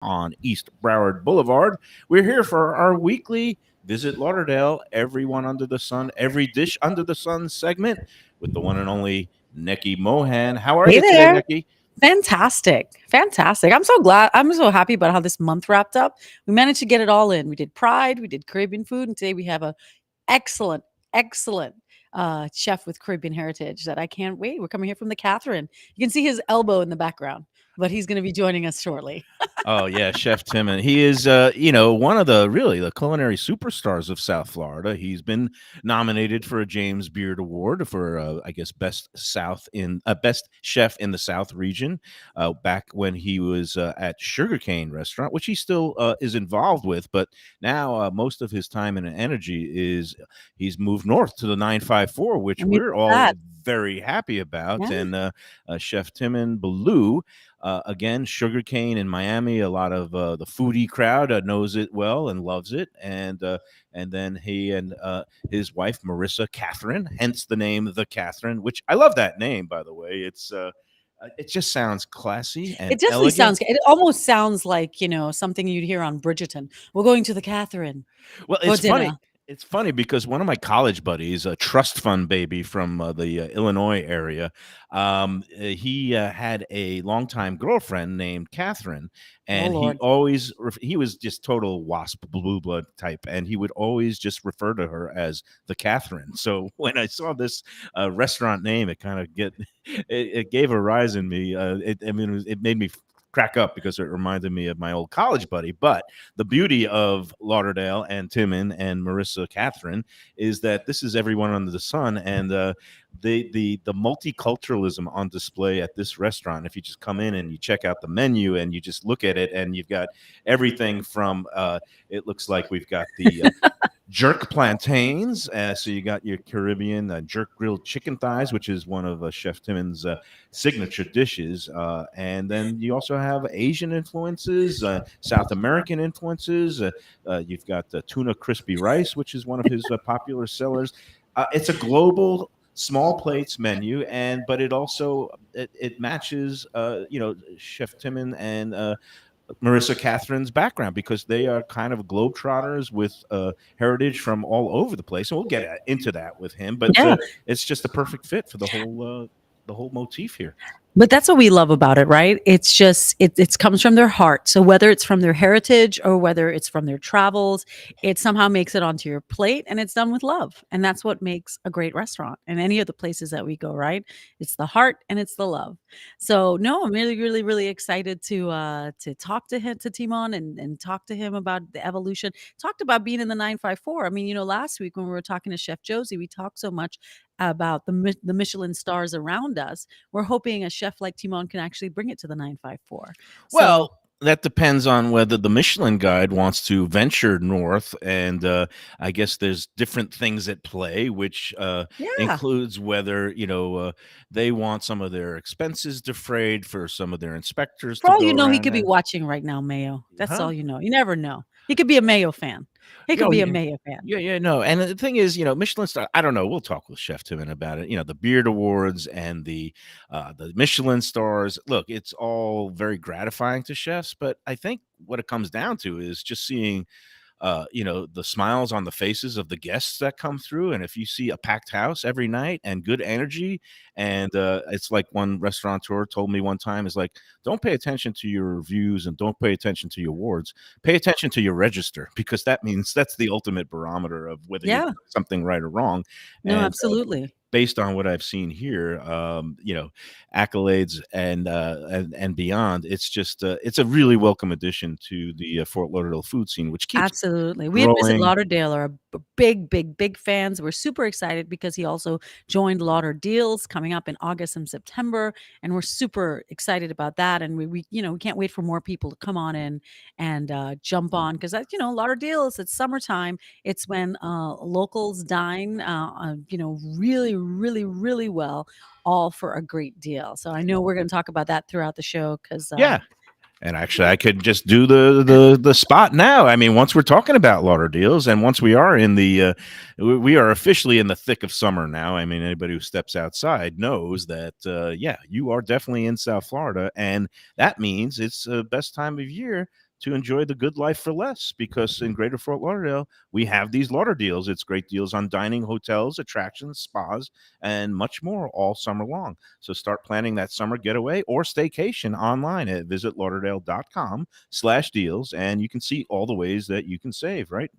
on East Broward Boulevard. We're here for our weekly Visit Lauderdale, everyone under the sun, every dish under the sun segment with the one and only Neki Mohan. How are Hey you today, there. Neki? Fantastic. Fantastic. I'm so glad. I'm so happy about how this month wrapped up. We managed to get it all in. We did Pride, we did Caribbean food, and today we have a excellent, excellent chef with Caribbean heritage that I can't wait. We're coming here from the Catherine. You can see his elbow in the background, but he's going to be joining us shortly. Oh yeah, Chef Timmon. He is, one of the really the culinary superstars of South Florida. He's been nominated for a James Beard Award for, I guess, best chef in the South region. Back when he was at Sugarcane Restaurant, which he still is involved with, but now most of his time and energy is he's moved north to the 954, I which mean, we're all that. very happy about. Yeah. And Chef Timmon Baloo. Again, sugarcane in Miami. A lot of the foodie crowd knows it well and loves it. And then he and his wife Marissa Katherine, hence the name the Catherine, which I love that name, by the way. It just sounds classy and It definitely elegant. sounds, it almost sounds like, something you'd hear on Bridgerton. We're going to the Catherine Well, for it's funny. dinner. It's funny because one of my college buddies, a trust fund baby from the Illinois area, he had a longtime girlfriend named Catherine, Oh, and Lord. he was just total wasp blue blood type, and he would always just refer to her as the Catherine. So when I saw this restaurant name, it kind of it gave a rise in me. It made me crack up because it reminded me of my old college buddy. But the beauty of Lauderdale and Timmon and Marissa Catherine is that this is everyone under the sun, and the multiculturalism on display at this restaurant. If you just come in and you check out the menu and you just look at it, and you've got everything from it looks like we've got the jerk plantains. So you got your Caribbean jerk grilled chicken thighs, which is one of Chef Timmon's signature dishes. And then you also have Asian influences, South American influences. You've got tuna crispy rice, which is one of his popular sellers. It's a global small plates menu, and but it also it matches Chef Timon and Marissa Catherine's background, because they are kind of globetrotters with heritage from all over the place, and we'll get into that with him. But Yeah. it's just a perfect fit for the whole motif here. But that's what we love about it, right? It's just it comes from their heart. So whether it's from their heritage or whether it's from their travels, it somehow makes it onto your plate and it's done with love. And that's what makes a great restaurant and any of the places that we go, right? It's the heart and it's the love. So no, I'm really, really, really excited to talk to him to Timon and talk to him about the evolution. Talked about being in the 954. I mean, last week when we were talking to Chef Josie, we talked so much about the Michelin stars around us. We're hoping a chef like Timon can actually bring it to the 954. So, Well, that depends on whether the Michelin Guide wants to venture north, and I guess there's different things at play, which yeah. includes whether they want some of their expenses defrayed for some of their inspectors For to all go you know, he around could be there. watching right now, Mayo. That's Huh? all you know. You never know. He could be a Mayo fan. He could Oh, be a yeah. Mayo fan. Yeah, yeah, no. And the thing is, Michelin star, I don't know. We'll talk with Chef Timmon about it. The Beard Awards and the Michelin stars. Look, it's all very gratifying to chefs, but I think what it comes down to is just seeing the smiles on the faces of the guests that come through. And if you see a packed house every night and good energy, and it's like one restaurateur told me one time, is like, don't pay attention to your reviews and don't pay attention to your awards. Pay attention to your register, because that means that's the ultimate barometer of whether you're Yeah. doing something right or wrong. No, And absolutely. based on what I've seen here, accolades and beyond, it's just it's a really welcome addition to the Fort Lauderdale food scene, which keeps Absolutely. We at Visit growing. Lauderdale are big, big, big fans. We're super excited because he also joined Lauderdale's coming up in August and September, and we're super excited about that. And we can't wait for more people to come on in and jump on because Lauderdale it's summertime. It's when locals dine, really, really, really well, all for a great deal. So I know we're going to talk about that throughout the show because Yeah. And actually, I could just do the spot now. I mean, once we're talking about Lauderdale's, and once we are in we are officially in the thick of summer now. I mean, anybody who steps outside knows that, yeah, you are definitely in South Florida, and that means it's the best time of year to enjoy the good life for less, because in Greater Fort Lauderdale, we have these Lauder deals. It's great deals on dining, hotels, attractions, spas, and much more all summer long. So start planning that summer getaway or staycation online at visitlauderdale.com/deals, and you can see all the ways that you can save, right,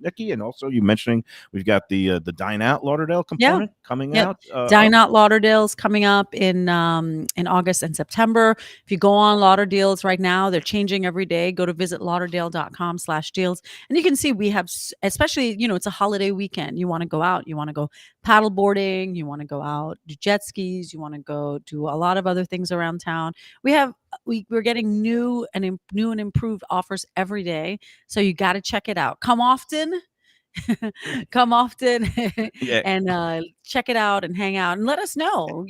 Nikki? And also, you mentioning we've got the Dine Out Lauderdale Yeah. component coming Yep. out. Dine Out Lauderdale's coming up in August and September. If you go on Lauder Deals right now, they're changing every day. Go to visitlauderdale.com/deals, and you can see we have, especially, it's a holiday weekend. You want to go out, you want to go paddle boarding, you want to go out, do jet skis, you want to go do a lot of other things around town. We're getting new and improved offers every day, so you got to check it out. Come often. Come often Yeah, and check it out and hang out and let us know,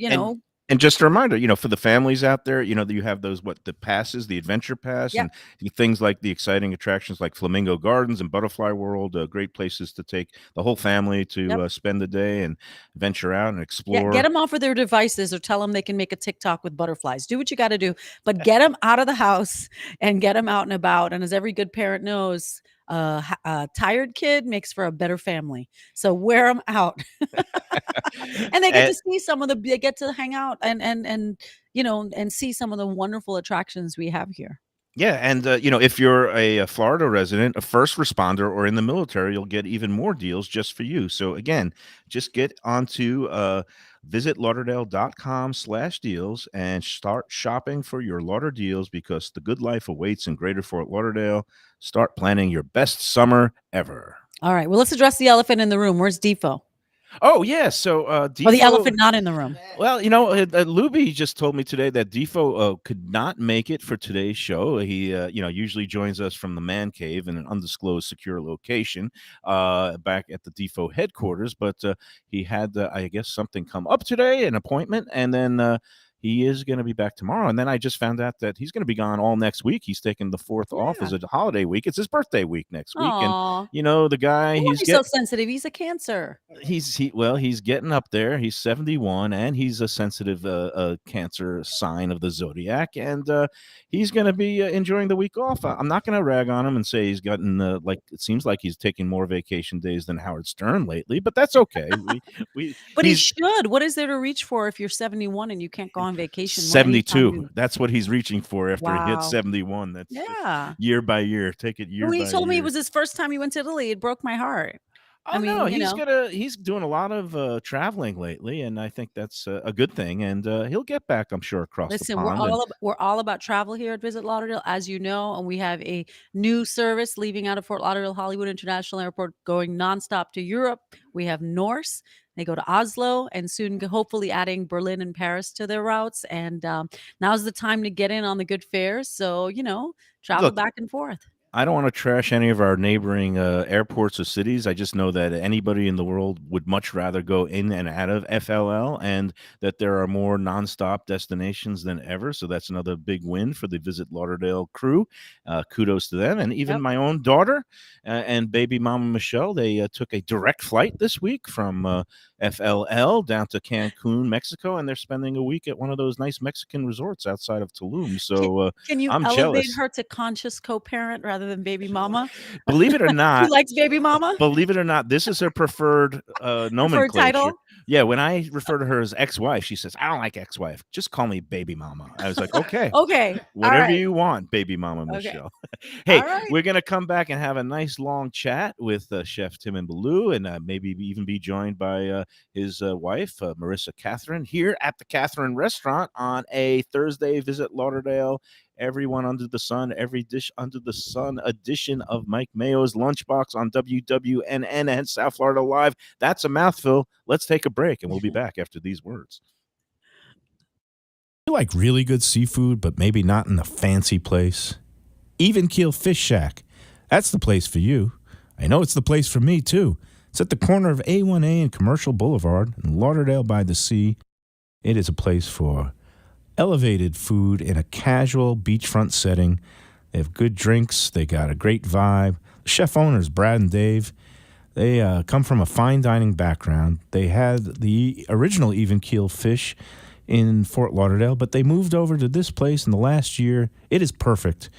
and just a reminder, for the families out there, that you have those the passes, the adventure pass, Yep. and things like the exciting attractions like Flamingo Gardens and Butterfly World, great places to take the whole family to Yep. spend the day and venture out and Yeah, explore. get them off of their devices or tell them they can make a TikTok with butterflies. Do what you got to do, but get them out of the house and get them out and about. And as every good parent knows, a tired kid makes for a better family. So wear them out. And they get to see they get to hang out and see some of the wonderful attractions we have here. Yeah, and if you're a Florida resident, a first responder, or in the military, you'll get even more deals just for you. So again, just get onto visitlauderdale.com/deals and start shopping for your Lauder deals, because the good life awaits in Greater Fort Lauderdale. Start planning your best summer ever. All right. Well, let's address the elephant in the room. Where's Defo? Oh yeah, so Or the Defo. elephant not in the room. Well, Lubie just told me today that Defo could not make it for today's show. He, usually joins us from the man cave in an undisclosed secure location back at the Defo headquarters, but he had, I guess, something come up today, an appointment, and then he is going to be back tomorrow. And then I just found out that he's going to be gone all next week. He's taking the 4th off as a holiday week. It's his birthday week next week. Aw. And, the guy, He's so sensitive. He's a Cancer. he's getting up there. He's 71, and he's a sensitive Cancer sign of the zodiac, and he's going to be enjoying the week off. I'm not going to rag on him and say he's gotten it seems like he's taking more vacation days than Howard Stern lately, but that's okay. But he should. What is there to reach for if you're 71 and you can't go on vacation? 72. That's what he's reaching for after he hits Wow. 71. That's Yeah. year by year. Take it year by When year. he told me it was his first time he went to Italy, it broke my heart. Oh, no, he's doing a lot of traveling lately, and I think that's a good thing, and he'll get back, I'm sure, across the Listen, pond. we're all about travel here at Visit Lauderdale, as you know, and we have a new service leaving out of Fort Lauderdale Hollywood International Airport going nonstop to Europe. We have Norse. They go to Oslo, and soon hopefully adding Berlin and Paris to their routes. And now's the time to get in on the good fares. So, travel Look, back and forth. I don't want to trash any of our neighboring airports or cities. I just know that anybody in the world would much rather go in and out of FLL, and that there are more nonstop destinations than ever. So that's another big win for the Visit Lauderdale crew. Kudos to them. And even my own daughter and baby mama Michelle, they took a direct flight this week from FLL down to Cancun, Mexico, and they're spending a week at one of those nice Mexican resorts outside of Tulum. So can you I'm elevate jealous. her to conscious co-parent rather than baby mama? Believe it or not, She likes baby mama? Believe it or not, this is her preferred nomenclature. title? Yeah, when I refer to her as ex-wife, she says, "I don't like ex-wife. Just call me baby mama." I was like, "Okay, Okay. whatever All right. you want, baby mama Michelle." Okay. Hey, All right. we're gonna come back and have a nice long chat with Chef Timmon Ballou, and maybe even be joined by his wife, Marissa Katherine, here at the Katherine Restaurant on a Thursday Visit Lauderdale. Everyone under the sun, every dish under the sun edition of Mike Mayo's Lunchbox on WWNN and South Florida Live. That's a mouthful. Let's take a break, and we'll be back after these words. You like really good seafood, but maybe not in a fancy place? Even Keel Fish Shack. That's the place for you. I know it's the place for me, too. It's at the corner of A1A and Commercial Boulevard in Lauderdale by the Sea. It is a place for elevated food in a casual beachfront setting. They have good drinks. They got a great vibe. The chef owners, Brad and Dave, they come from a fine dining background. They had the original Even Keel Fish in Fort Lauderdale, but they moved over to this place in the last year. It is perfect.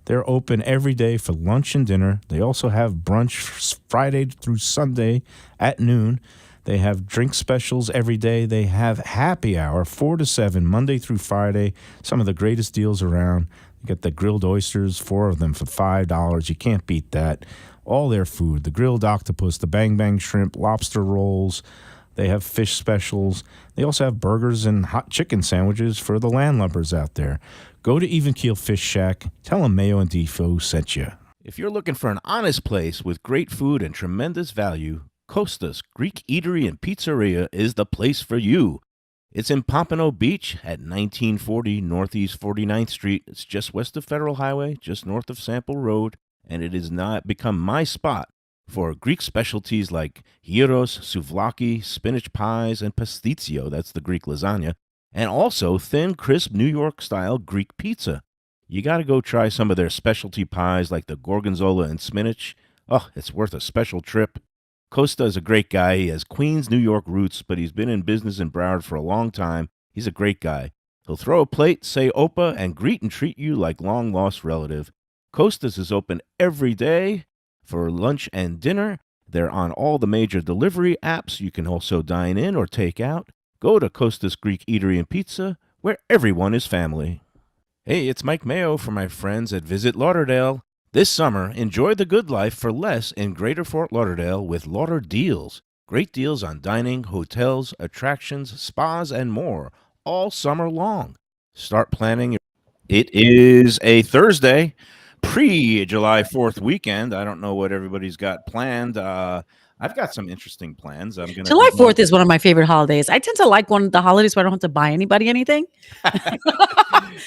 They're open every day for lunch and dinner. They also have brunch Friday through Sunday at noon. They have drink specials every day. They have happy hour 4 to 7 Monday through Friday. Some of the greatest deals around. You get the grilled oysters, 4 of them for $5. You can't beat that. All their food, the grilled octopus, the bang bang shrimp, lobster rolls. They have fish specials. They also have burgers and hot chicken sandwiches for the landlubbers out there. Go to Even Keel Fish Shack. Tell them Mayo and Defo sent you. If you're looking for an honest place with great food and tremendous value, Costas Greek Eatery and Pizzeria is the place for you. It's in Pompano Beach at 1940 Northeast 49th Street. It's just west of Federal Highway, just north of Sample Road, and it has not become my spot for Greek specialties like gyros, souvlaki, spinach pies, and pastitsio, that's the Greek lasagna, and also thin, crisp New York-style Greek pizza. You got to go try some of their specialty pies like the gorgonzola and spinach. Oh, it's worth a special trip. Costa is a great guy. He has Queens, New York roots, but he's been in business in Broward for a long time. He's a great guy. He'll throw a plate, say Opa, and greet and treat you like long-lost relative. Costa's is open every day for lunch and dinner. They're on all the major delivery apps. You can also dine in or take out. Go to Costa's Greek Eatery and Pizza, where everyone is family. Hey, it's Mike Mayo for my friends at Visit Lauderdale. This summer, enjoy the good life for less in Greater Fort Lauderdale with Lauder Deals. Great deals on dining, hotels, attractions, spas, and more, all summer long. Start planning. It is a Thursday, pre-July 4th weekend. I don't know what everybody's got planned. I've got some interesting plans. I'm gonna July 4th is one of my favorite holidays. I tend to like one of the holidays where I don't have to buy anybody anything.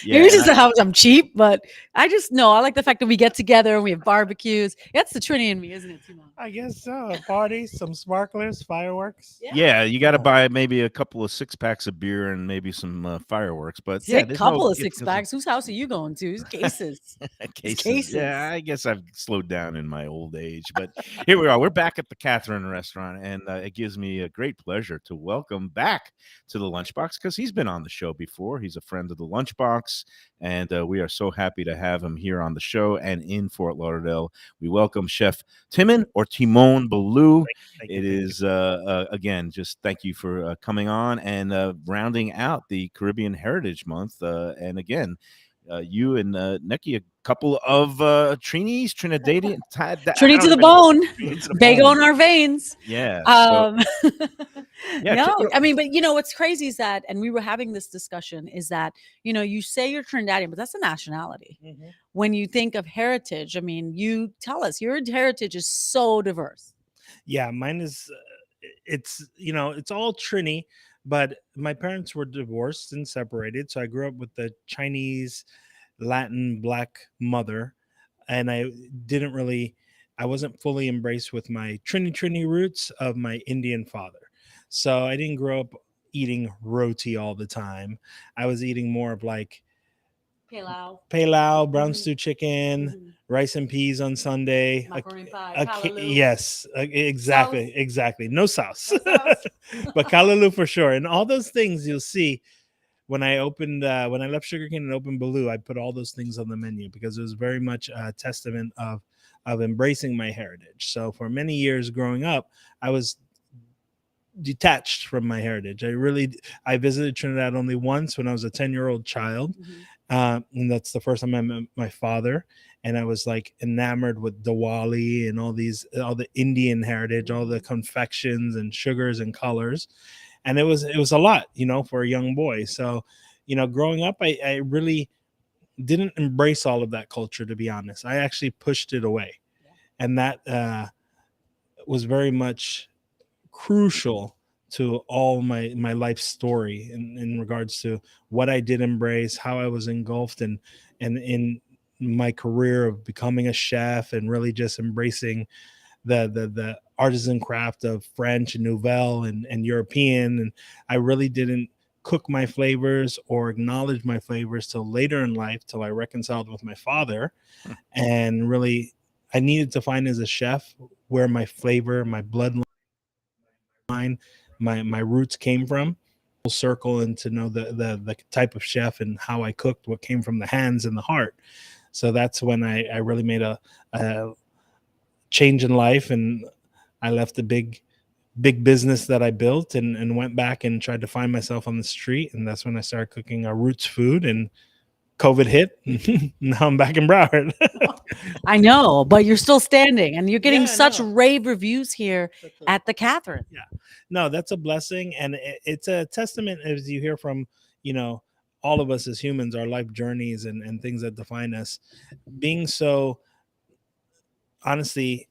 Maybe it's just how I'm cheap, but I just know I like the fact that we get together and we have barbecues. That's the Trinity in me, isn't it, Timmon? I guess so. A party, some sparklers, fireworks. Yeah, you got to buy maybe a couple of 6-packs of beer and maybe some fireworks. But yeah, Sick couple of 6-packs. Whose house are you going to? Cases. Cases. Yeah, I guess I've slowed down in my old age. But here we are. We're back at the Katherine restaurant, and it gives me a great pleasure to welcome back to the Lunchbox because he's been on the show before. He's a friend of the Lunchbox, and we are so happy to have him here on the show and in Fort Lauderdale. We welcome Chef Timmon or Timon Baloo. It is, again, just thank you for coming on and rounding out the Caribbean Heritage Month. And again, you and Neki, a couple of Trinis, Trinidadian. Trinity to the bone. Bagel in our veins. Yeah. No, I mean, but what's crazy is that, and we were having this discussion, is that, you say you're Trinidadian, but that's a nationality. Mm-hmm. When you think of heritage, I mean, you tell us your heritage is so diverse. Yeah, mine is, it's all Trini, but my parents were divorced and separated. So I grew up with the Chinese, Latin, black mother. And I wasn't fully embraced with my Trini roots of my Indian father. So I didn't grow up eating roti all the time. I was eating more of like Palau, brown stew chicken, rice and peas on Sunday. Macaroni pie, yes, exactly. No sauce. But callaloo for sure. And all those things you'll see when I left Sugar Cane and opened Baloo, I put all those things on the menu because it was very much a testament of embracing my heritage. So for many years growing up, I was detached from my heritage. I visited Trinidad only once when I was a 10-year-old child. And that's the first time I met my father. And I was like enamored with Diwali and all the Indian heritage, all the confections and sugars and colors. And it was a lot, for a young boy. So, growing up, I really didn't embrace all of that culture, to be honest. I actually pushed it away. And that was very much crucial to all my life story in regards to what I did embrace, how I was engulfed and in my career of becoming a chef and really just embracing the artisan craft of French and Nouvelle and European. And I really didn't cook my flavors or acknowledge my flavors till later in life, till I reconciled with my father. And really, I needed to find as a chef where my flavor, my bloodline, my roots came from. Full circle, and to know the type of chef and how I cooked, what came from the hands and the heart. So that's when I really made a change in life, and I left the big business that I built, and went back and tried to find myself on the street. And that's when I started cooking our roots food, and COVID hit. Now I'm back in Broward. I know, but you're still standing and you're getting Yeah, I such know. rave reviews here at the Katherine. Yeah, no, that's a blessing, and it's a testament, as you hear from, you know, all of us as humans, our life journeys and things that define us, being so honestly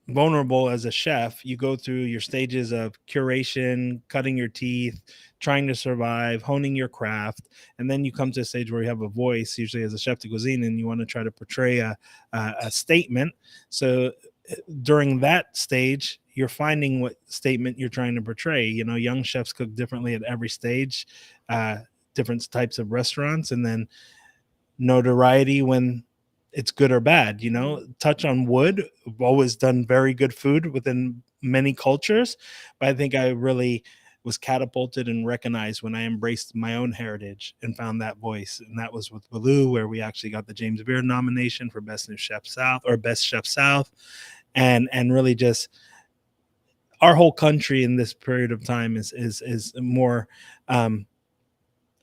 vulnerable as a chef. You go through your stages of curation, cutting your teeth, trying to survive, honing your craft, and then you come to a stage where you have a voice, usually as a chef de cuisine, and you want to try to portray a statement. So during that stage, you're finding what statement you're trying to portray. You know, young chefs cook differently at every stage, uh, different types of restaurants, and then notoriety when it's good or bad. You know, touch on wood. I've always done very good food within many cultures, but I think I really was catapulted and recognized when I embraced my own heritage and found that voice. And that was with Baloo, where we actually got the James Beard nomination for Best New Chef South, or Best Chef South, and really just our whole country in this period of time is more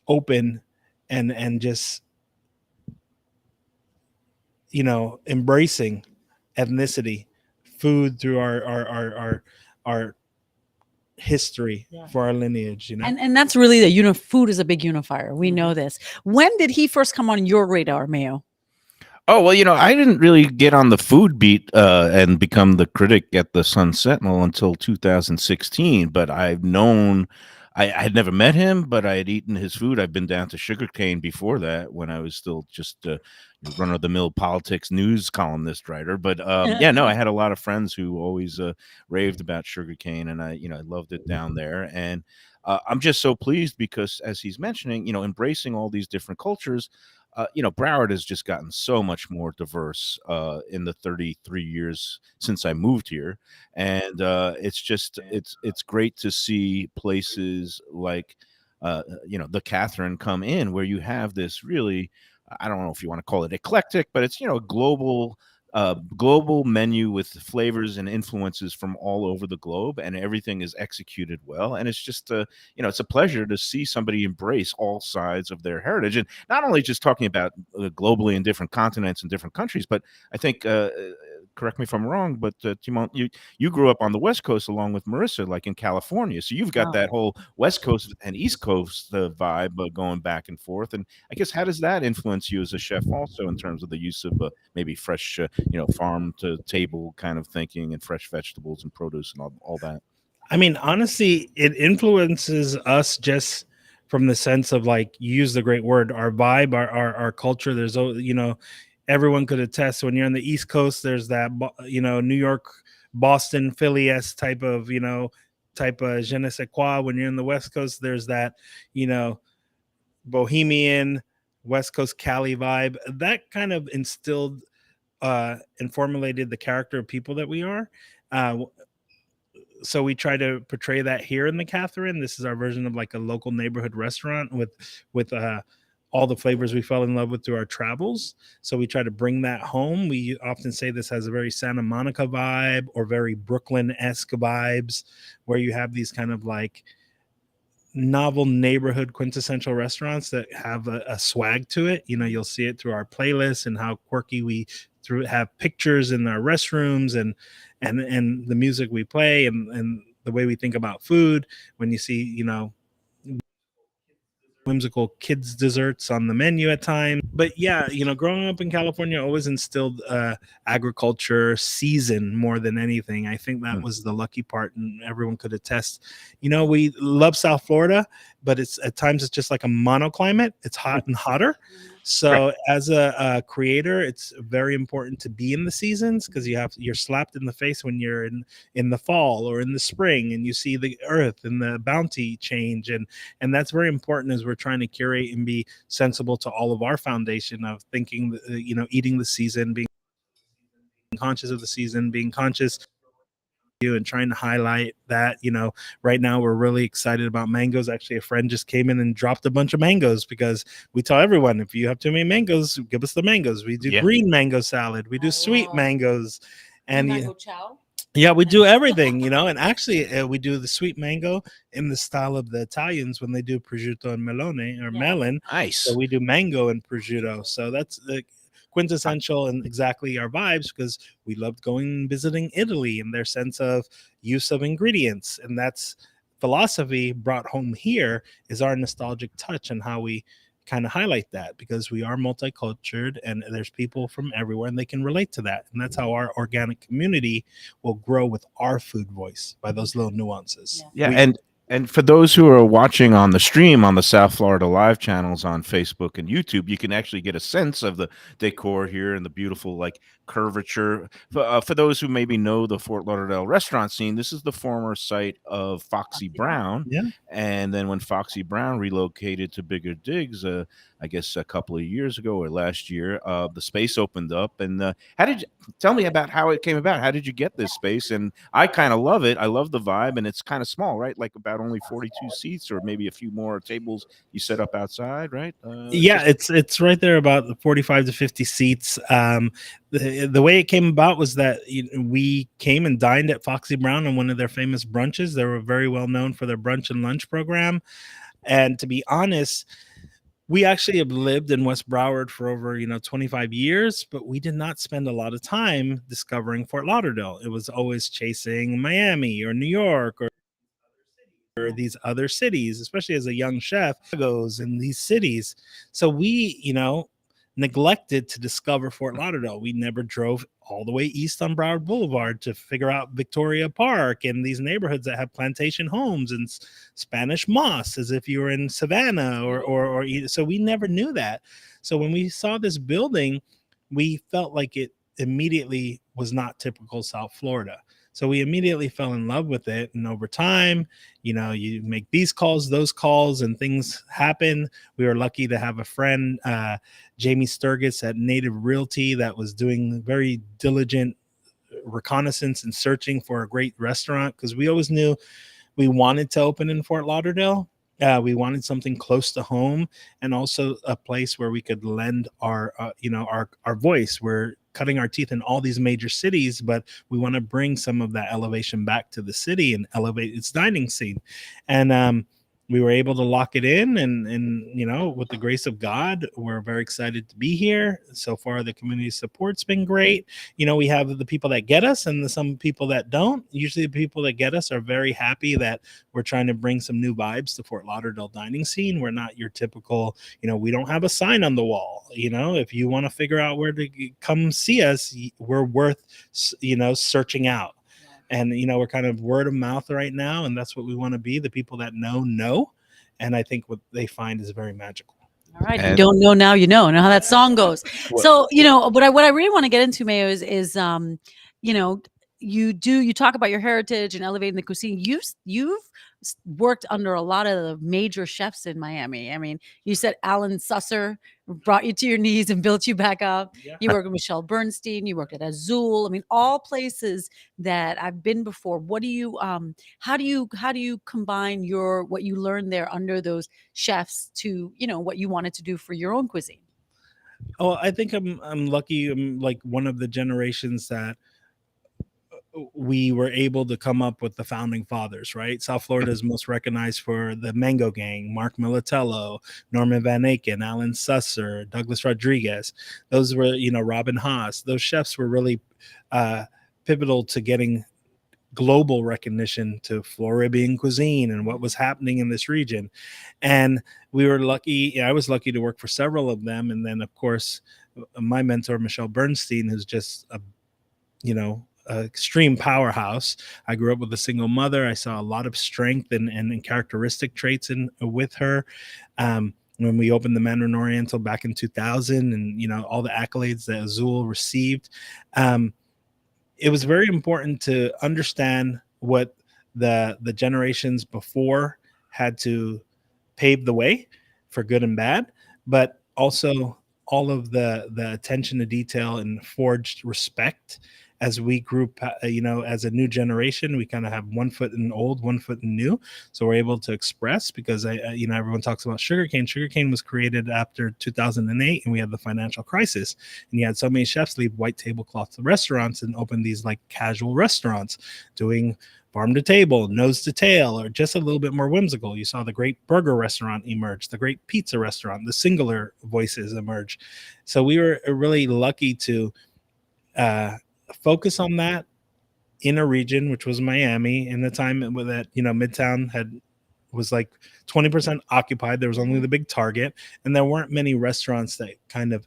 open and just, you know, embracing ethnicity, food through our history, Yeah. for our lineage, you know. And that's really food is a big unifier. We know this. When did he first come on your radar, Mayo? Oh, well, I didn't really get on the food beat and become the critic at the Sun Sentinel until 2016, but I've known I had never met him, but I had eaten his food. I've been down to Sugarcane before that when I was still just run-of-the-mill politics news columnist writer. But yeah, no, I had a lot of friends who always raved about Sugarcane, and I loved it down there. And I'm just so pleased because, as he's mentioning, embracing all these different cultures. Broward has just gotten so much more diverse in the 33 years since I moved here, and it's great to see places like the Katherine come in, where you have this really, I don't know if you want to call it eclectic, but it's a global menu with flavors and influences from all over the globe, and everything is executed well. And it's just it's a pleasure to see somebody embrace all sides of their heritage, and not only just talking about globally in different continents and different countries, but I think correct me if I'm wrong, but Timmon, you grew up on the West Coast along with Marissa, like in California, so you've got that whole West Coast and East Coast vibe going back and forth. And I guess, how does that influence you as a chef also, in terms of the use of maybe fresh farm to table kind of thinking, and fresh vegetables and produce and all that? I mean, honestly, it influences us just from the sense of, like, you use the great word, our vibe, our culture. There's, everyone could attest, when you're on the East Coast, there's that, New York, Boston, Philly-esque type of, je ne sais quoi. When you're in the West Coast, there's that, bohemian West Coast Cali vibe. That kind of instilled and formulated the character of people that we are. So we try to portray that here in the Katherine. This is our version of like a local neighborhood restaurant with all the flavors we fell in love with through our travels. So we try to bring that home. We often say this has a very Santa Monica vibe, or very Brooklyn-esque vibes, where you have these kind of like novel neighborhood quintessential restaurants that have a swag to it. You'll see it through our playlists and how quirky we have pictures in our restrooms, and the music we play, and the way we think about food. When you see, whimsical kids desserts on the menu at times. But yeah, growing up in California always instilled agriculture, season, more than anything. I think that was the lucky part, and everyone could attest. We love South Florida, but at times it's just like a monoclimate. It's hot and hotter. So as a creator, it's very important to be in the seasons, because you're slapped in the face when you're in the fall or in the spring, and you see the earth and the bounty change, and that's very important as we're trying to curate and be sensible to all of our foundation of thinking, eating the season, being conscious of the season, being conscious and trying to highlight that. Right now we're really excited about mangoes. Actually, a friend just came in and dropped a bunch of mangoes because we tell everyone, if you have too many mangoes, give us the mangoes. We do green mango salad, we do sweet mangoes, and mango chow. yeah, we do everything, and actually we do the sweet mango in the style of the Italians when they do prosciutto and melone or melon. Nice. So we do mango and prosciutto. So that's the quintessential and exactly our vibes, because we loved going and visiting Italy and their sense of use of ingredients. And that's philosophy brought home here is our nostalgic touch and how we kind of highlight that, because we are multicultural and there's people from everywhere and they can relate to that. And that's how our organic community will grow with our food voice, by those little nuances. Yeah. And for those who are watching on the stream on the South Florida Live channels on Facebook and YouTube, you can actually get a sense of the decor here and the beautiful like curvature. For those who maybe know the Fort Lauderdale restaurant scene, this is the former site of Foxy Brown. Yeah. And then when Foxy Brown relocated to Bigger Digs, I guess a couple of years ago or last year, the space opened up. And how did you tell me about how it came about? How did you get this space? And I kind of love it. I love the vibe, and it's kind of small, right? Like about only 42 seats, or maybe a few more tables you set up outside, right? Yeah, it's right there about the 45 to 50 seats. The way it came about was that we came and dined at Foxy Brown on one of their famous brunches. They were very well known for their brunch and lunch program. And to be honest, we actually have lived in West Broward for over 25 years, but we did not spend a lot of time discovering Fort Lauderdale. It was always chasing Miami or New York or these other cities, especially as a young chef goes in these cities. So we, neglected to discover Fort Lauderdale. We never drove all the way east on Broward Boulevard to figure out Victoria Park and these neighborhoods that have plantation homes and Spanish moss, as if you were in Savannah or so we never knew that. So when we saw this building, we felt like it immediately was not typical South Florida. So we immediately fell in love with it. And over time, you make these calls, those calls, and things happen. We were lucky to have a friend, Jamie Sturgis at Native Realty, that was doing very diligent reconnaissance and searching for a great restaurant, because we always knew we wanted to open in Fort Lauderdale. We wanted something close to home, and also a place where we could lend our voice. We're cutting our teeth in all these major cities, but we want to bring some of that elevation back to the city and elevate its dining scene. And we were able to lock it in, and with the grace of God, we're very excited to be here. So far, the community support's been great. We have the people that get us and some people that don't. Usually the people that get us are very happy that we're trying to bring some new vibes to Fort Lauderdale dining scene. We're not your typical, we don't have a sign on the wall. If you want to figure out where to come see us, we're worth, searching out. And, we're kind of word of mouth right now. And that's what we want to be. The people that know. And I think what they find is very magical. All right. You don't know now, you know how that song goes. So, what I really want to get into, Mayo, is you talk about your heritage and elevating the cuisine. You've worked under a lot of the major chefs in Miami. I mean, you said Alan Susser brought you to your knees and built you back up. Yeah. You worked with Michelle Bernstein. You worked at Azul. I mean, all places that I've been before. What do you, how do you combine what you learned there under those chefs to, what you wanted to do for your own cuisine? Oh, I think I'm lucky. I'm like one of the generations that we were able to come up with the founding fathers, right? South Florida is most recognized for the Mango Gang, Mark Militello, Norman Van Aken, Alan Susser, Douglas Rodriguez. Those were, Robin Haas. Those chefs were really pivotal to getting global recognition to Floridian cuisine and what was happening in this region. And we were lucky. I was lucky to work for several of them. And then, of course, my mentor, Michelle Bernstein, who's just extreme powerhouse. I grew up with a single mother. I saw a lot of strength and characteristic traits with her. When we opened the Mandarin Oriental back in 2000, and all the accolades that Azul received, it was very important to understand what the generations before had to pave the way for good and bad, but also all of the attention to detail and forged respect as we grew, as a new generation. We kind of have 1 foot in old, 1 foot in new. So we're able to express, because everyone talks about sugarcane. Sugarcane was created after 2008, and we had the financial crisis, and you had so many chefs leave white tablecloth restaurants and open these like casual restaurants doing farm to table, nose to tail, or just a little bit more whimsical. You saw the great burger restaurant emerge, the great pizza restaurant, the singular voices emerge. So we were really lucky to focus on that in a region, which was Miami, in the time that Midtown was like 20% occupied. There was only the big Target, and there weren't many restaurants that kind of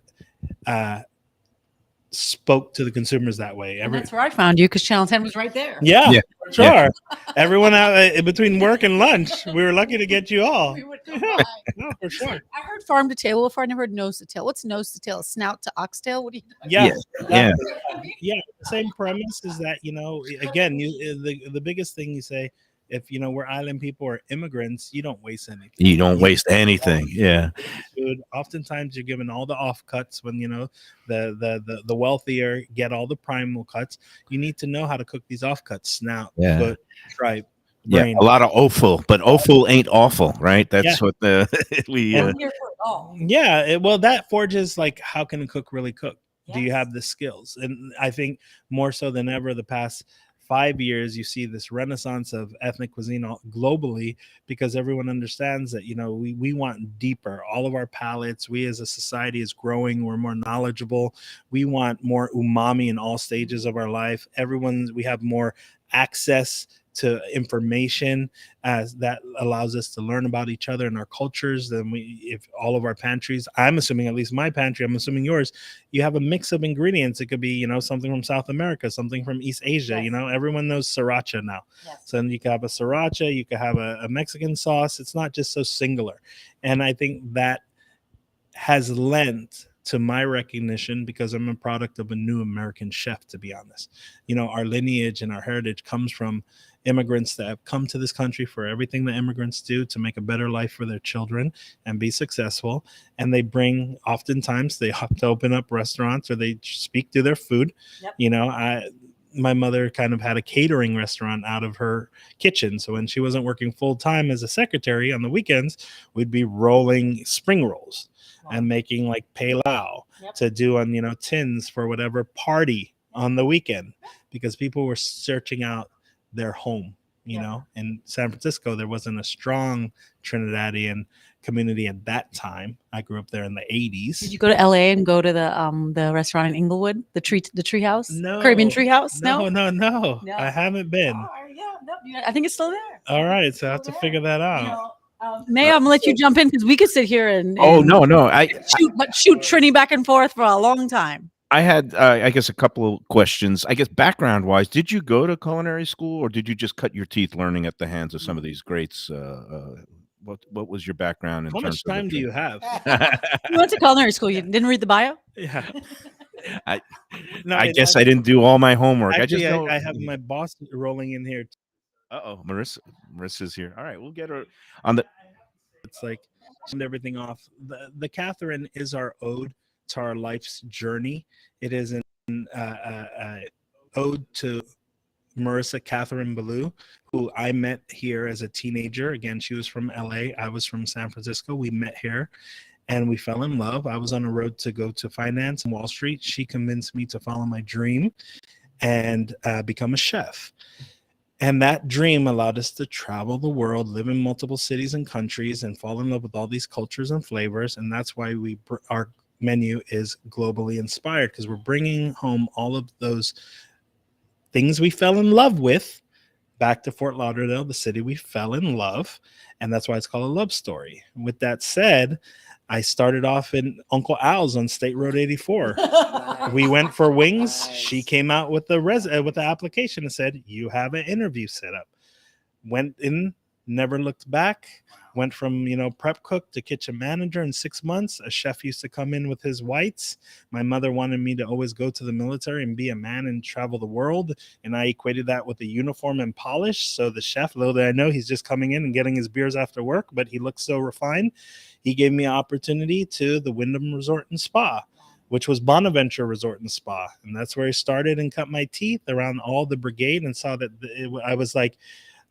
spoke to the consumers that way. And that's where I found you, because Channel 10 was right there. Yeah, Yeah. for sure. Yeah. Everyone out between work and lunch, we were lucky to get you all. We would come by. No, for sure. I heard farm to table before. I never heard nose to tail. What's nose to tail? Snout to oxtail? What do you? Yeah, Yeah. Yeah. The same premise is that, again, the biggest thing you say, if we're island people or immigrants, you don't waste anything. You don't waste anything. Yeah. Food. Oftentimes you're given all the offcuts when the wealthier get all the primal cuts. You need to know how to cook these offcuts: snout, foot, tripe, brain. Yeah, a lot of offal, but offal ain't awful, right? That's what we. Well, that forges like, how can a cook really cook? Yes. Do you have the skills? And I think more so than ever, the past 5 years, you see this renaissance of ethnic cuisine globally, because everyone understands that we want deeper. All of our palates, we as a society is growing. We're more knowledgeable. We want more umami in all stages of our life. We have more access to information that allows us to learn about each other and our cultures. Then if all of our pantries, I'm assuming, at least my pantry, I'm assuming yours, you have a mix of ingredients. It could be, something from South America, something from East Asia. Yes. Everyone knows sriracha now. Yes. So you could have a sriracha, you could have a Mexican sauce. It's not just so singular. And I think that has lent to my recognition, because I'm a product of a new American chef, to be honest. Our lineage and our heritage comes from immigrants that have come to this country for everything that immigrants do to make a better life for their children and be successful. And oftentimes they have to open up restaurants, or they speak to their food. Yep. My mother kind of had a catering restaurant out of her kitchen. So when she wasn't working full time as a secretary on the weekends, we'd be rolling spring rolls. Wow. And making like palau. Yep. To do on, tins for whatever party on the weekend, because people were searching out their home. In San Francisco, there wasn't a strong Trinidadian community at that time. I grew up there in the 80s. Did you go to LA and go to the restaurant in Inglewood, the tree house? No. Caribbean Tree House? No. I haven't been. I think it's still there. All right, so I have to figure that out. Mayo, I'm gonna let you jump in, because we could sit here and no, shoot Trini back and forth for a long time. I had, I guess, a couple of questions. I guess background wise, did you go to culinary school, or did you just cut your teeth learning at the hands of some of these greats? What was your background? How much time do you have? You went to culinary school. You didn't read the bio? Yeah. I guess I didn't do all my homework. Actually, I have my boss rolling in here. Marissa's here. All right, we'll get her on the. It's like everything off. The Katherine is our ode to our life's journey. It is an ode to Marissa Katherine Ballou, who I met here as a teenager. Again, she was from LA. I was from San Francisco. We met here and we fell in love. I was on a road to go to finance in Wall Street. She convinced me to follow my dream and become a chef. And that dream allowed us to travel the world, live in multiple cities and countries, and fall in love with all these cultures and flavors. And that's why our menu is globally inspired, because we're bringing home all of those things we fell in love with back to Fort Lauderdale, the city we fell in love. And that's why it's called a love story. With that said, I started off in Uncle Al's on State Road 84. We went for wings. Nice. She came out with the application and said, "You have an interview set up." Went in, never looked back. Went from, prep cook to kitchen manager in 6 months. A chef used to come in with his whites. My mother wanted me to always go to the military and be a man and travel the world. And I equated that with a uniform and polish. So the chef, little did I know, he's just coming in and getting his beers after work, but he looks so refined. He gave me an opportunity to the Wyndham Resort and Spa, which was Bonaventure Resort and Spa. And that's where I started and cut my teeth around all the brigade, and saw that I was like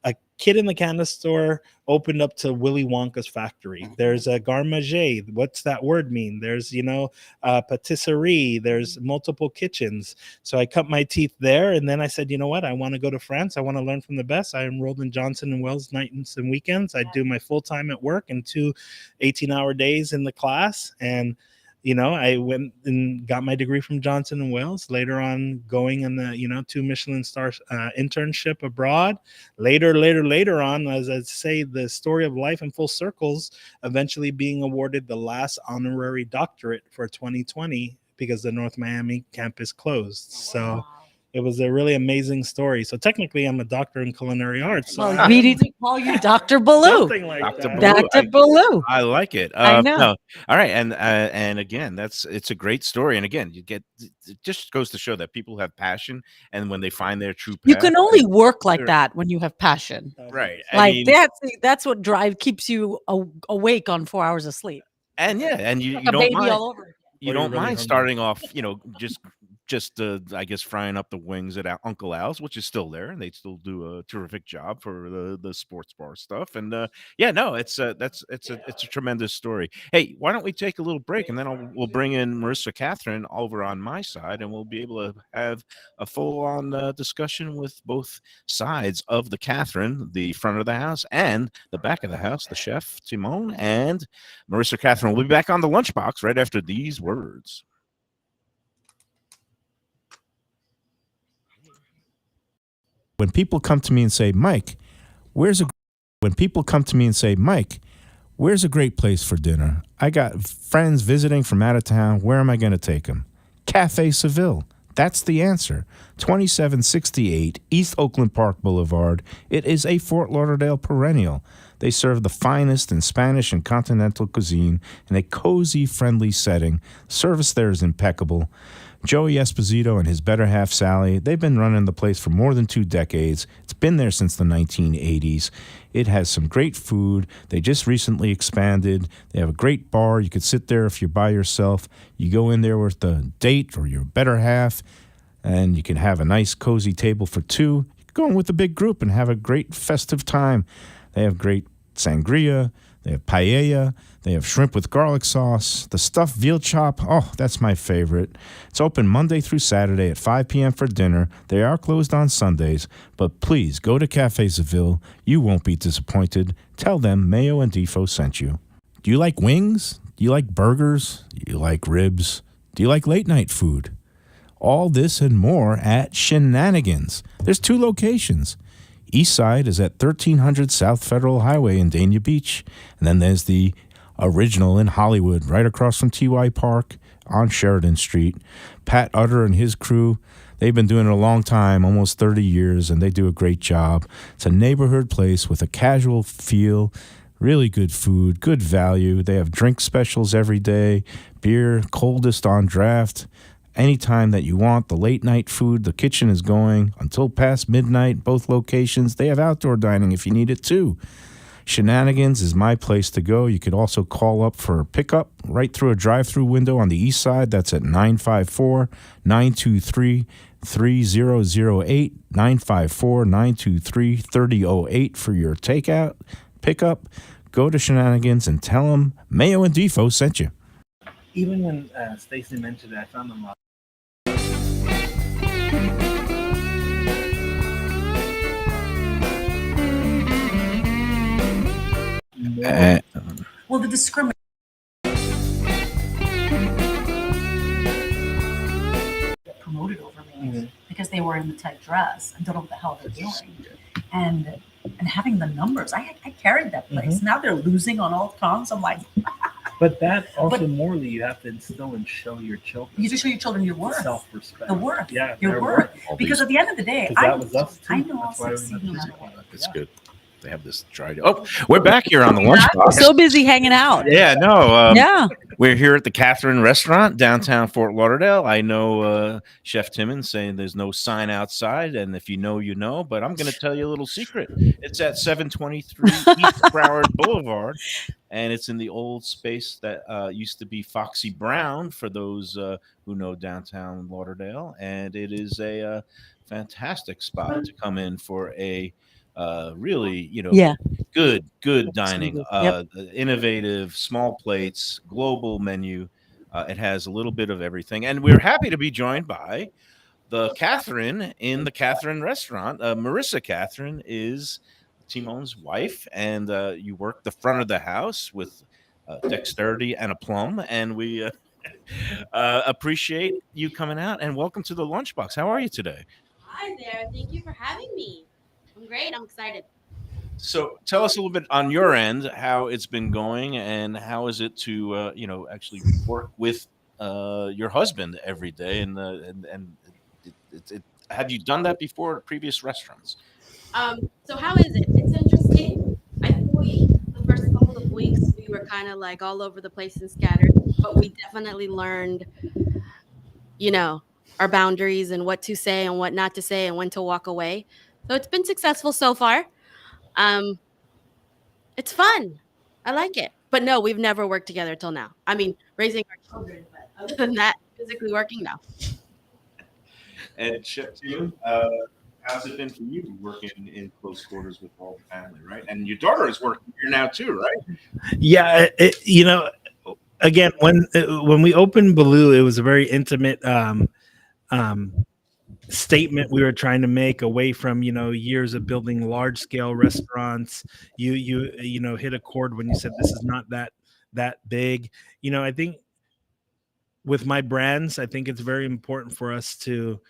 a kid in the candy store opened up to Willy Wonka's factory. There's a garde manger. What's that word mean? There's, patisserie. There's multiple kitchens. So I cut my teeth there. And then I said, you know what? I want to go to France. I want to learn from the best. I enrolled in Johnson & Wales nights and weekends. I do my full time at work and 2 18-hour days in the class. And I went and got my degree from Johnson & Wales, later on going in the, 2 Michelin star internship abroad. Later on, as I say, the story of life in full circles, eventually being awarded the last honorary doctorate for 2020 because the North Miami campus closed. So it was a really amazing story. So technically, I'm a doctor in culinary arts. So we need to call you Dr. Baloo. Something like Dr. that. Dr. Baloo. I like it. I know. No. All right, and again, it's a great story. And again, it just goes to show that people have passion, and when they find their true path, You can only work like that when you have passion. right. Like that's what keeps you awake on 4 hours of sleep. And and you Like a don't baby mind. all over. You don't mind starting off, just I guess frying up the wings at Uncle Al's, which is still there, and they still do a terrific job for the sports bar stuff. And it's a tremendous story. Hey, why don't we take a little break, and then we'll bring in Marissa Katherine over on my side, and we'll be able to have a full-on discussion with both sides of the Katherine, the front of the house and the back of the house, the chef Timmon and Marissa Katherine. We'll be back on the Lunchbox right after these words. When people come to me and say, Mike, where's a great place for dinner? I got friends visiting from out of town. Where am I going to take them? Cafe Seville. That's the answer. 2768 East Oakland Park Boulevard. It is a Fort Lauderdale perennial. They serve the finest in Spanish and continental cuisine in a cozy, friendly setting. Service there is impeccable. Joey Esposito and his better half, Sally, they've been running the place for more than 2 decades. It's been there since the 1980s. It has some great food. They just recently expanded. They have a great bar. You could sit there if you're by yourself. You go in there with a date or your better half, and you can have a nice, cozy table for 2. You can go in with a big group and have a great festive time. They have great sangria. They have paella. They have shrimp with garlic sauce. The stuffed veal chop, oh, that's my favorite. It's open Monday through Saturday at 5 p.m. for dinner. They are closed on Sundays, but please go to Cafe Seville. You won't be disappointed. Tell them Mayo and Defo sent you. Do you like wings? Do you like burgers? Do you like ribs? Do you like late night food? All this and more at Shenanigans. There's 2 locations. East side is at 1300 South Federal Highway in Dania Beach. And then there's the original in Hollywood, right across from TY Park on Sheridan Street. Pat Utter and his crew, they've been doing it a long time, almost 30 years, and they do a great job. It's a neighborhood place with a casual feel, really good food, good value. They have drink specials every day, beer, coldest on draft. Anytime that you want, the late night food, the kitchen is going until past midnight, both locations. They have outdoor dining if you need it too. Shenanigans is my place to go. You could also call up for a pickup right through a drive-through window on the east side. That's at 954-923-3008, 954-923-3008 for your takeout, pickup. Go to Shenanigans and tell them Mayo and Defo sent you. Even when Stacy mentioned it, I found them a Well, the discrimination promoted over me because they were in the tight dress and don't know what the hell they're doing. And having the numbers, I carried that place. Now they're losing on all counts. I'm like, but that also morally you have to instill and show your children. You have to show your children your worth, self-respect, the worth, yeah, your worth. Because at the end of the day, that was us too. I know I'll succeed no matter what. It's good. They have this tried. Oh, we're back here on the Lunchbox. So busy hanging out. Yeah, no. Yeah. We're here at the Katherine restaurant, downtown Fort Lauderdale. I know Chef Timmon saying there's no sign outside, and if you know, you know. But I'm going to tell you a little secret. It's at 723 East Broward Boulevard, and it's in the old space that used to be Foxy Brown, for those who know downtown Lauderdale. And it is a fantastic spot to come in for a really, Yeah. good dining, Yep. innovative, small plates, global menu. It has a little bit of everything, and we're happy to be joined by the Katherine in the Katherine restaurant. Marissa Katherine is Timmon's wife, and you work the front of the house with dexterity and aplomb, and we appreciate you coming out, and welcome to the Lunchbox. How are you today? Hi there. Thank you for having me. I'm great. I'm excited. So tell us a little bit on your end how it's been going, and how is it to actually work with your husband every day, and have you done that before at previous restaurants? So how is it? It's interesting. I think the first couple of weeks we were kind of like all over the place and scattered, but we definitely learned, our boundaries and what to say and what not to say and when to walk away. So it's been successful so far. Um, it's fun. I like it. But no, we've never worked together till now. I mean, raising our children, but other than that, physically working now. And Chef Tim, how's it been for you working in close quarters with all the family, right? And your daughter is working here now too, right? Yeah, again, when we opened Baloo, it was a very intimate statement we were trying to make, away from years of building large scale restaurants. You hit a chord when you said this is not that big. I think with my brands, I think it's very important for us to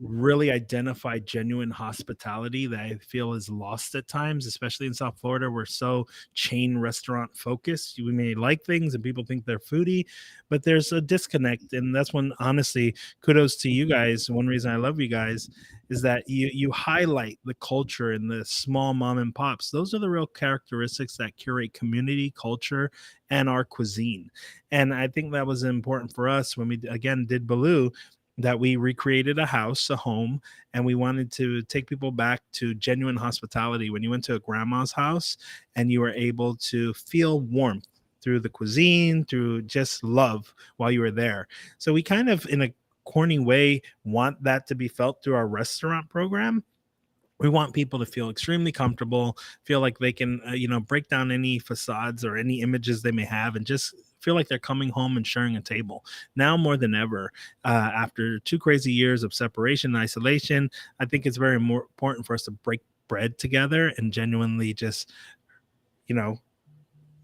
really identify genuine hospitality that I feel is lost at times, especially in South Florida. We're so chain restaurant focused. We may like things and people think they're foodie, but there's a disconnect. And that's when, honestly, kudos to you guys. One reason I love you guys is that you highlight the culture and the small mom and pops. Those are the real characteristics that curate community, culture, and our cuisine. And I think that was important for us when we, again, did Baloo, that we recreated a house, a home, and we wanted to take people back to genuine hospitality. When you went to a grandma's house and you were able to feel warmth through the cuisine, through just love while you were there. So we kind of, in a corny way, want that to be felt through our restaurant program. We want people to feel extremely comfortable, feel like they can, break down any facades or any images they may have, and just feel like they're coming home and sharing a table. Now more than ever, after 2 crazy years of separation and isolation, I think it's very more important for us to break bread together and genuinely just,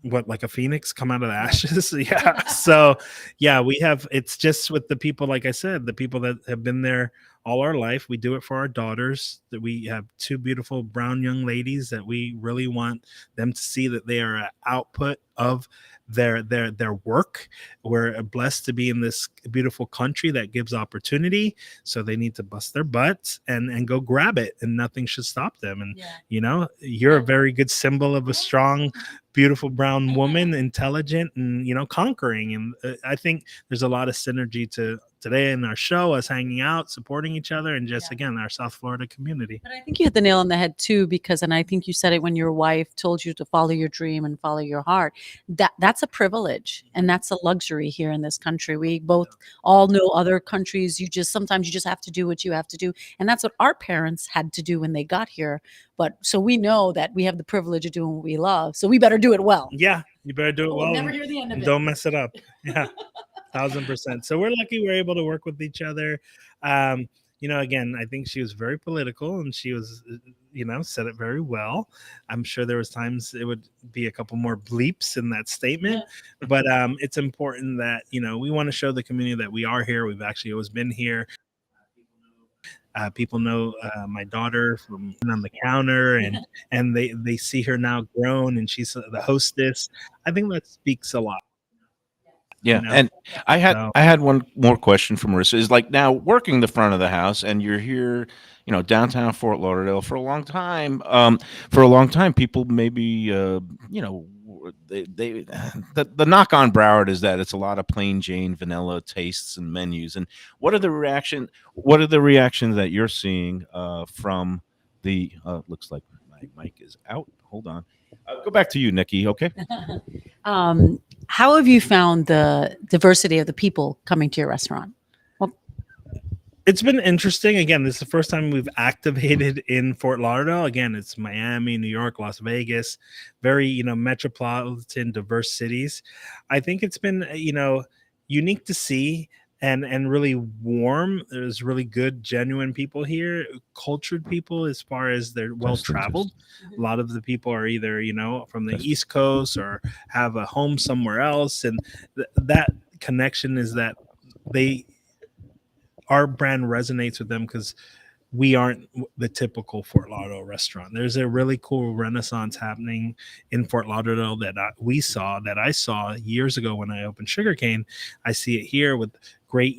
like a phoenix come out of the ashes. Yeah. So yeah, it's just with the people, like I said, the people that have been there all our life. We do it for our daughters. That we have 2 beautiful brown young ladies that we really want them to see that they are an output of their work. We're blessed to be in this beautiful country that gives opportunity, so they need to bust their butts and go grab it, and nothing should stop them. And you're a very good symbol of a strong, beautiful brown woman, intelligent and conquering. And I think there's a lot of synergy to today in our show, us hanging out, supporting each other, and just again our South Florida community. But I think you hit the nail on the head too, because, and I think you said it when your wife told you to follow your dream and follow your heart. That's a privilege, and that's a luxury here in this country. We both all know other countries. Sometimes you just have to do what you have to do, and that's what our parents had to do when they got here. But so we know that we have the privilege of doing what we love, so we better do it well. Yeah, you better do it well. Never hear the end of it. Don't mess it up. Yeah. 1,000%. So we're lucky we're able to work with each other. Again, I think she was very political, and she was, said it very well. I'm sure there was times it would be a couple more bleeps in that statement, but it's important that, we want to show the community that we are here. We've actually always been here. People know my daughter from on the counter, and they see her now grown, and she's the hostess. I think that speaks a lot. Yeah, you know? and So- I had one more question for Marissa. Is like now working the front of the house, and you're here, downtown Fort Lauderdale for a long time. For a long time, people maybe, they the knock on Broward is that it's a lot of plain Jane vanilla tastes and menus. And what are the reaction? What are the reactions that you're seeing from the? Looks like my mic is out. Hold on. Go back to you, Nikki. Okay. How have you found the diversity of the people coming to your restaurant? It's been interesting. Again, this is the first time we've activated in Fort Lauderdale. Again, it's Miami, New York, Las Vegas, very, metropolitan, diverse cities. I think it's been, unique to see and really warm. There's really good, genuine people here, cultured people as far as they're well traveled. A lot of the people are either, from the East Coast or have a home somewhere else. And that connection is that our brand resonates with them because we aren't the typical Fort Lauderdale restaurant. There's a really cool renaissance happening in Fort Lauderdale that I saw years ago when I opened Sugarcane. I see it here with great,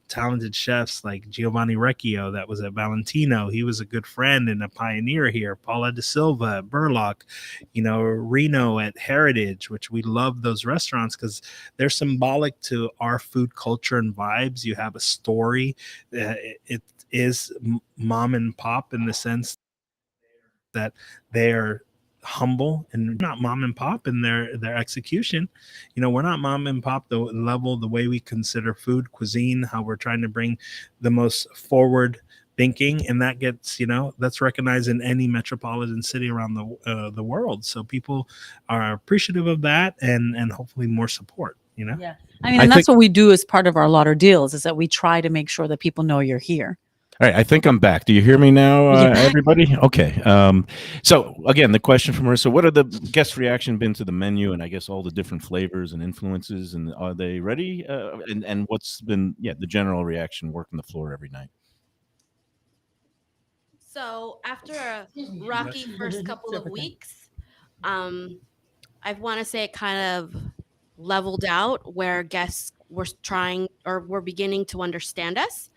talented chefs like Giovanni Recchio that was at Valentino. He was a good friend and a pioneer here. Paula De Silva at Burlock, Reno at Heritage, which we love those restaurants because they're symbolic to our food culture and vibes. You have a story. It is mom and pop in the sense that they are humble and not mom and pop in their execution. We're not mom and pop the level, the way we consider food, cuisine, how we're trying to bring the most forward thinking, and that gets that's recognized in any metropolitan city around the world. So people are appreciative of that, and hopefully more support. Yeah, I mean, and that's what we do as part of our Lauder deals is that we try to make sure that people know you're here. All right, I think I'm back. Do you hear me now, everybody? Okay. So again, the question from Marissa: what are the guest reaction been to the menu, and I guess all the different flavors and influences, and are they ready? And what's been the general reaction working the floor every night? So after a rocky first couple of weeks, I want to say it kind of leveled out where guests were trying or were beginning to understand us.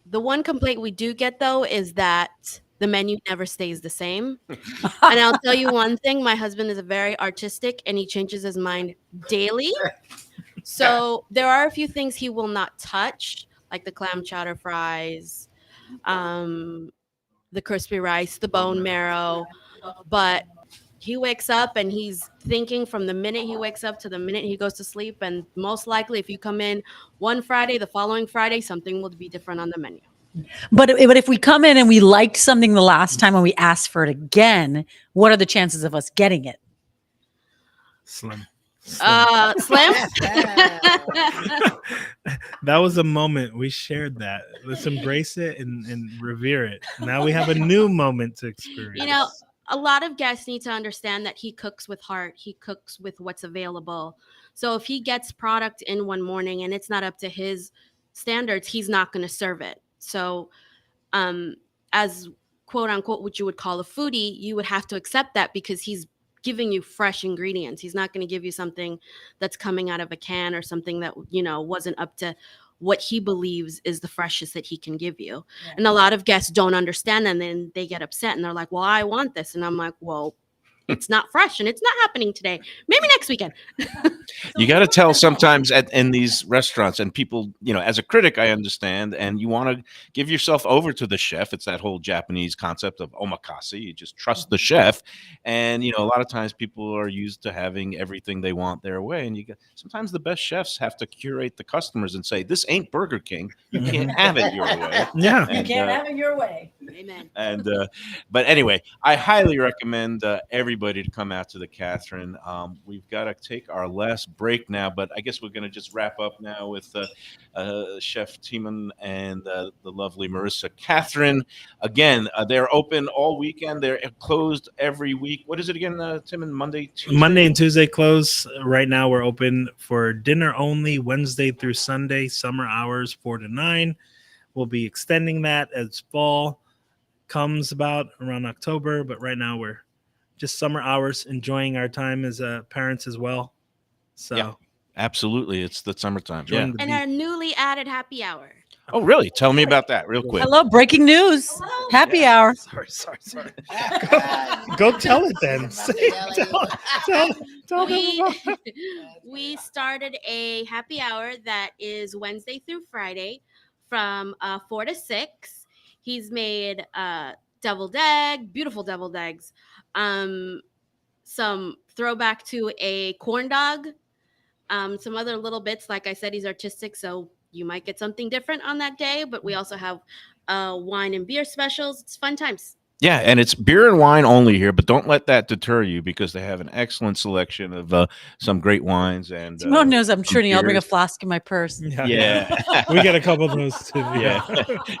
The one complaint we do get, though, is that the menu never stays the same. And I'll tell you one thing. My husband is very artistic, and he changes his mind daily. So there are a few things he will not touch, like the clam chowder fries, the crispy rice, the bone marrow. But he wakes up and he's thinking from the minute he wakes up to the minute he goes to sleep. And most likely, if you come in one Friday, the following Friday, something will be different on the menu. But if we come in and we liked something the last time and we ask for it again, what are the chances of us getting it? Slim. Slim? That was a moment we shared that. Let's embrace it and revere it. Now we have a new moment to experience. A lot of guests need to understand that he cooks with heart. He cooks with what's available. So if he gets product in one morning and it's not up to his standards, he's not going to serve it. So as quote unquote, what you would call a foodie, you would have to accept that because he's giving you fresh ingredients. He's not going to give you something that's coming out of a can or something that, wasn't up to what he believes is the freshest that he can give you. Yeah. And a lot of guests don't understand, and then they get upset and they're like, well, I want this. And I'm like, well, it's not fresh and it's not happening today. Maybe next weekend. You got to tell sometimes in these restaurants, and people, as a critic, I understand, and you want to give yourself over to the chef. It's that whole Japanese concept of omakase. You just trust the chef. And, a lot of times people are used to having everything they want their way. And sometimes the best chefs have to curate the customers and say, this ain't Burger King. You can't have it your way. Yeah. You can't have it your way. Amen. And but anyway, I highly recommend everybody to come out to the Katherine. We've got to take our last break now, but I guess we're going to just wrap up now with Chef Timmon and the lovely Marissa. Katherine, again, they're open all weekend. They're closed every week. What is it again, Timmon? Monday, Tuesday? Monday and Tuesday close. Right now we're open for dinner only, Wednesday through Sunday, summer hours 4 to 9. We'll be extending that as fall comes about around October, but right now we're just summer hours, enjoying our time as parents as well. So yeah, Absolutely. It's the summertime. Join Yeah. the And beat. our newly added happy hour. Oh, really? Tell me about that real quick. Hello, breaking news. Happy hour. Sorry. Go tell it then. Tell them We about it. we started a happy hour that is Wednesday through Friday from 4 to 6. He's made deviled egg, beautiful deviled eggs, some throwback to a corn dog, some other little bits. Like I said, he's artistic, so you might get something different on that day. But we also have wine and beer specials. It's fun times. Yeah, and it's beer and wine only here, but don't let that deter you because they have an excellent selection of some great wines and Timon knows I'm some Trini. I'll bring a beers. flask in my purse. Yeah. We get a couple of those too. Yeah,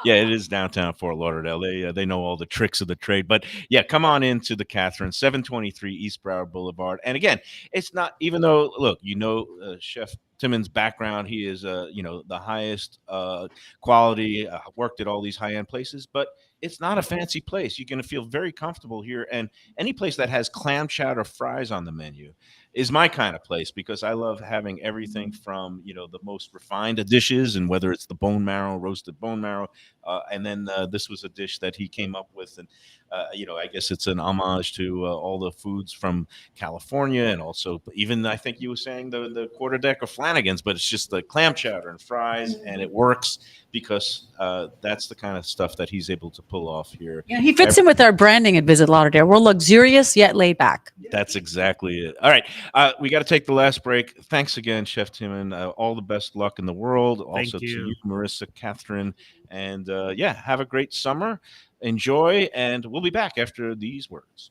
yeah, it is downtown Fort Lauderdale. They know all the tricks of the trade, but yeah, come on into the Katherine, 723 East Broward Boulevard. And again, it's not even though look, Chef Timmon's background, he is the highest quality, worked at all these high end places, but it's not a fancy place. You're going to feel very comfortable here, and any place that has clam chowder fries on the menu is my kind of place because I love having everything from the most refined dishes, and whether it's the bone marrow, roasted bone marrow, and then this was a dish that he came up with, and I guess it's an homage to all the foods from California, and also even I think you were saying the quarter deck of Flanagan's, but it's just the clam chowder and fries, and it works because that's the kind of stuff that he's able to pull off here. Yeah, he fits in with our branding at Visit Lauderdale. We're luxurious yet laid back. That's exactly it. All right. We got to take the last break. Thanks again, Chef Timmon. All the best luck in the world. Also to you. you, Marissa, Katherine. And have a great summer. Enjoy. And we'll be back after these words.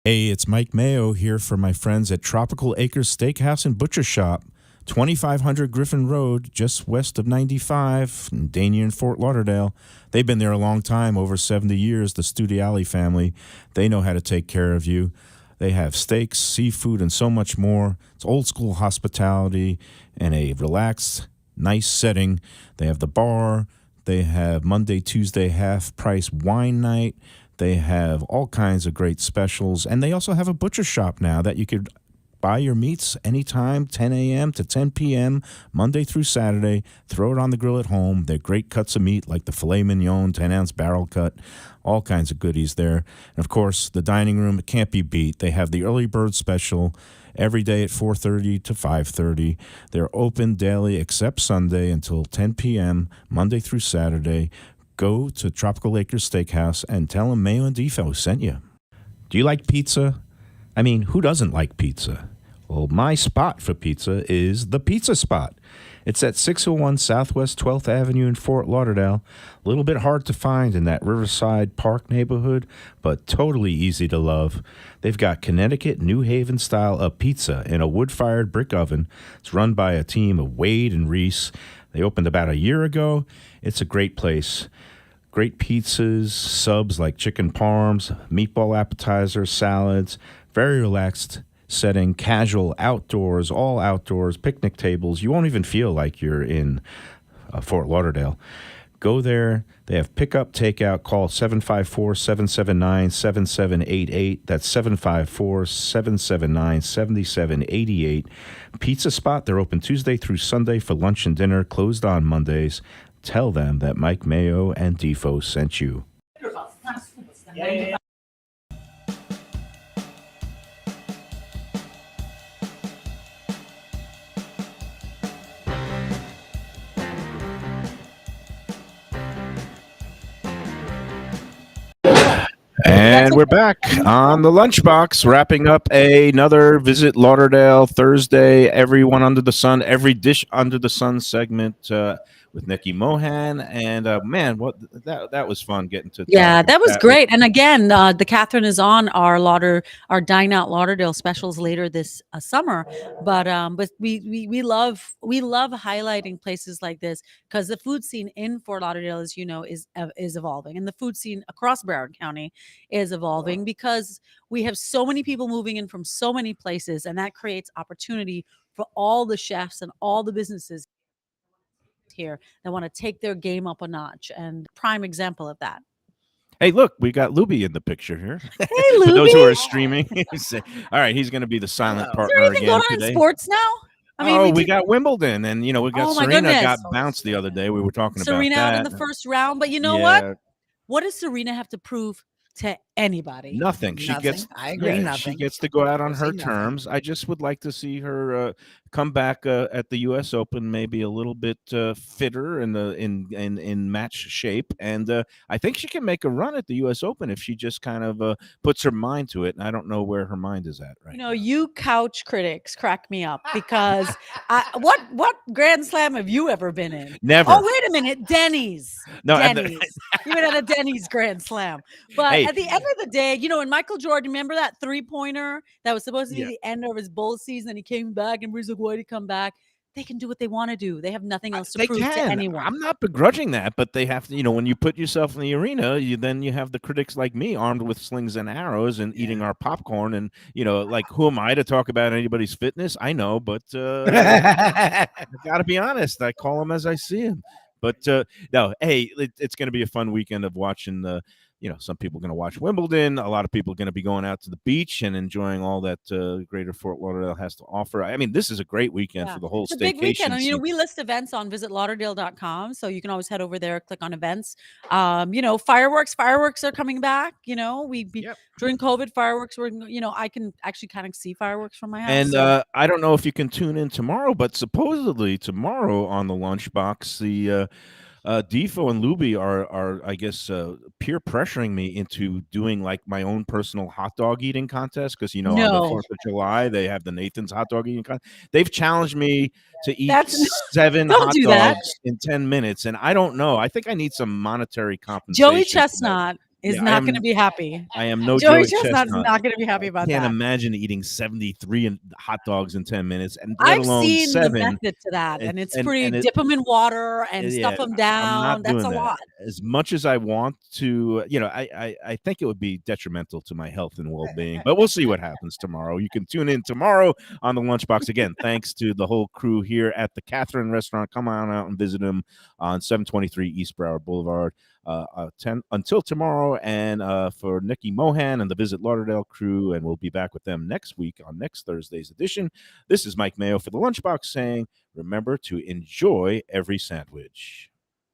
Hey, it's Mike Mayo here for my friends at Tropical Acres Steakhouse and Butcher Shop, 2500 Griffin Road, just west of 95 in Dania and Fort Lauderdale. They've been there a long time, over 70 years, the Studiali family. They know how to take care of you. They have steaks, seafood, and so much more. It's old school hospitality and a relaxed, nice setting. They have the bar. They have Monday, Tuesday half-price wine night. They have all kinds of great specials. And they also have a butcher shop now that you could buy your meats anytime, 10 a.m. to 10 p.m., Monday through Saturday. Throw it on the grill at home. They're great cuts of meat like the filet mignon, 10-ounce barrel cut, all kinds of goodies there. And, of course, the dining room, it can't be beat. They have the early bird special every day at 4:30 to 5:30. They're open daily except Sunday until 10 p.m., Monday through Saturday. Go to Tropical Acres Steakhouse and tell them Mayo and Defo sent you. Do you like pizza? I mean, who doesn't like pizza? Well, my spot for pizza is the Pizza Spot. It's at 601 Southwest 12th Avenue in Fort Lauderdale. A little bit hard to find in that Riverside Park neighborhood, but totally easy to love. They've got Connecticut New Haven style of pizza in a wood-fired brick oven. It's run by a team of Wade and Reese. They opened about a year ago. It's a great place. Great pizzas, subs like chicken parms, meatball appetizers, salads, very relaxed setting, casual, outdoors, all outdoors, picnic tables. You won't even feel like you're in Fort Lauderdale. Go there. They have pickup, takeout. Call 754-779-7788. That's 754-779-7788. Pizza Spot. They're open Tuesday through Sunday for lunch and dinner, closed on Mondays. Tell them that Mike Mayo and Defo sent you. And we're back on the Lunchbox, wrapping up another Visit Lauderdale Thursday. Everyone under the sun, every dish under the sun segment with Neki Mohan. And man, what that was fun getting to. Yeah, that was with- great. And again, the Katherine is on our Dine Out Lauderdale specials later this summer. But we love highlighting places like this because the food scene in Fort Lauderdale, as you know, is evolving, and the food scene across Broward County is evolving because we have so many people moving in from so many places, and that creates opportunity for all the chefs and all the businesses here that want to take their game up a notch, and prime example of that. Hey, look, we got Lubie in the picture here. Hey, For those who are Lubie. streaming, all right, he's going to be the silent Hello. Is there partner anything going again on in today. sports now? I mean, Oh, we we did got Wimbledon, and we got Oh my Serena got goodness. bounced the other day. We were talking Serena about out in that. the first round, but you know what? Yeah, What does Serena have to prove to anybody? nothing. She gets, Nothing. I agree. she Nothing. gets to go out on We'll see her nothing. terms. I just would like to see her come back at the U.S. Open, maybe a little bit fitter in the in match shape, and I think she can make a run at the U.S. Open if she just kind of puts her mind to it. And I don't know where her mind is at right You know, now. you couch critics crack me up because what Grand Slam have you ever been in? Never. Oh, wait a minute, Denny's. No, Denny's. You been at a Denny's Grand Slam. But Hey. at the end of the day, and Michael Jordan, remember that 3-pointer that was supposed to be Yeah. the end of his bowl season, and he came back, and we're like, why'd he come back? They can do what they want to do. They have nothing else to They prove to can. anyone. I'm not begrudging that, but they have to. When you put yourself in the arena, you have the critics like me, armed with slings and arrows, and eating our popcorn. And like, who am I to talk about anybody's fitness? I know, but I got to be honest. I call them as I see them. But no, hey, it's going to be a fun weekend of watching the. Some people are going to watch Wimbledon. A lot of people are going to be going out to the beach and enjoying all that greater Fort Lauderdale has to offer. I mean, this is a great weekend for the whole It's a staycation big weekend. And, scene. we list events on visitlauderdale.com. So you can always head over there, click on events. Fireworks are coming back. During COVID, fireworks were, I can actually kind of see fireworks from my house. And I don't know if you can tune in tomorrow, but supposedly tomorrow on the Lunchbox, the Defo and Lubie are I guess peer pressuring me into doing like my own personal hot dog eating contest because on the No. 4th of July they have the Nathan's hot dog eating contest. They've challenged me to eat That's- 7 Don't hot do that. dogs in 10 minutes, and I don't know. I think I need some monetary compensation. Joey for that. Chestnut is Yeah, I not am- going to be happy. I am no Joey Joey Chestnut's Chestnut. not going to be happy about Can't that. imagine eating 73 hot dogs in 10 minutes, and let I've alone seen 7. the method to that, and it's pretty. and it- Dip them in water and Yeah, stuff them I'm down. not That's a doing that. lot. As much as I want to, I think it would be detrimental to my health and well-being. But we'll see what happens tomorrow. You can tune in tomorrow on the Lunchbox again. Thanks to the whole crew here at the Katherine restaurant. Come on out and visit them on 723 East Broward Boulevard. Until tomorrow, and for Neki Mohan and the Visit Lauderdale crew, and we'll be back with them next week on next Thursday's edition. This is Mike Mayo for the Lunchbox saying, remember to enjoy every sandwich.